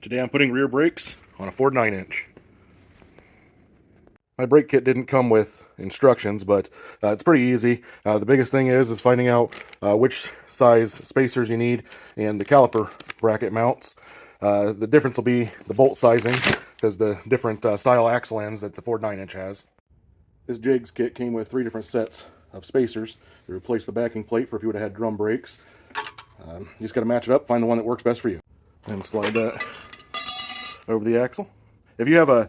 Today I'm putting rear brakes on a Ford 9-inch. My brake kit didn't come with instructions, but it's pretty easy. The biggest thing is finding out which size spacers you need and the caliper bracket mounts. The difference will be the bolt sizing, because the different style axle ends that the Ford 9-inch has. This Jegs kit came with 3 different sets of spacers to replace the backing plate for if you would have had drum brakes. You just got to match it up, find the one that works best for you. And slide that over the axle. If you have a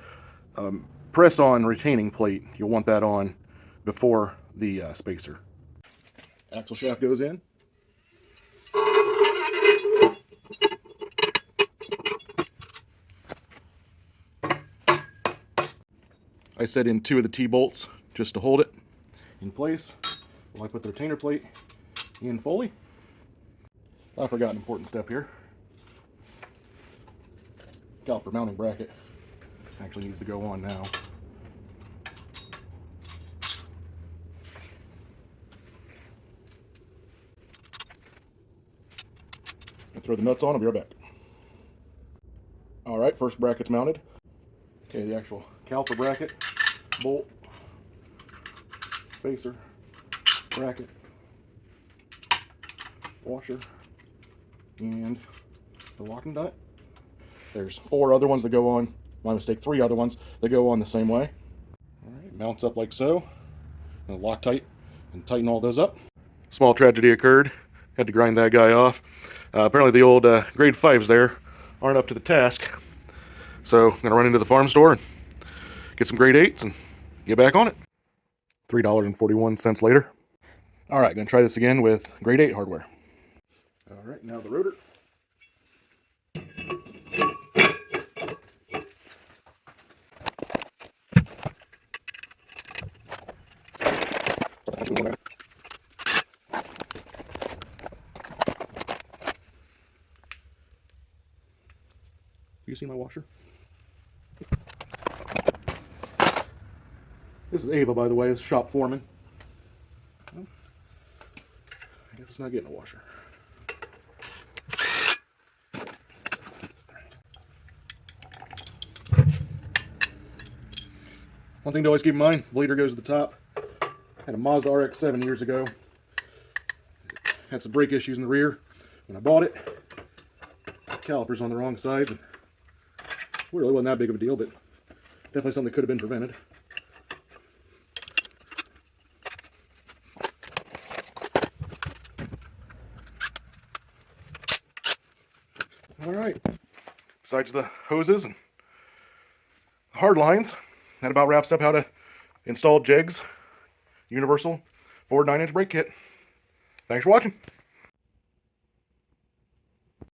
press-on retaining plate, you'll want that on before the spacer. Axle shaft goes in. I set in 2 of the T-bolts just to hold it in place while I put the retainer plate in fully. I forgot an important step here. Caliper mounting bracket actually needs to go on now. I'll throw the nuts on, I'll be right back. Alright, first bracket's mounted. Okay, the actual caliper bracket, bolt, spacer, bracket, washer, and the locking nut. There's 4 other ones that go on, my mistake, 3 other ones that go on the same way. Alright, mounts up like so. And Loctite and tighten all those up. Small tragedy occurred. Had to grind that guy off. Apparently the old grade 5s there aren't up to the task. So I'm gonna run into the farm store and get some grade 8s and get back on it. $3.41 later. Alright, gonna try this again with grade 8 hardware. Alright, now the rotor. You see my washer? This is Ava, by the way, it's shop foreman. Well, I guess it's not getting a washer. One thing to always keep in mind, bleeder goes to the top. Had a Mazda RX-7 years ago. Had some brake issues in the rear. When I bought it, calipers on the wrong side. And really wasn't that big of a deal, but definitely something that could have been prevented. Alright, besides the hoses and hard lines, that about wraps up how to install Jegs Universal Ford 9-inch brake kit. Thanks for watching.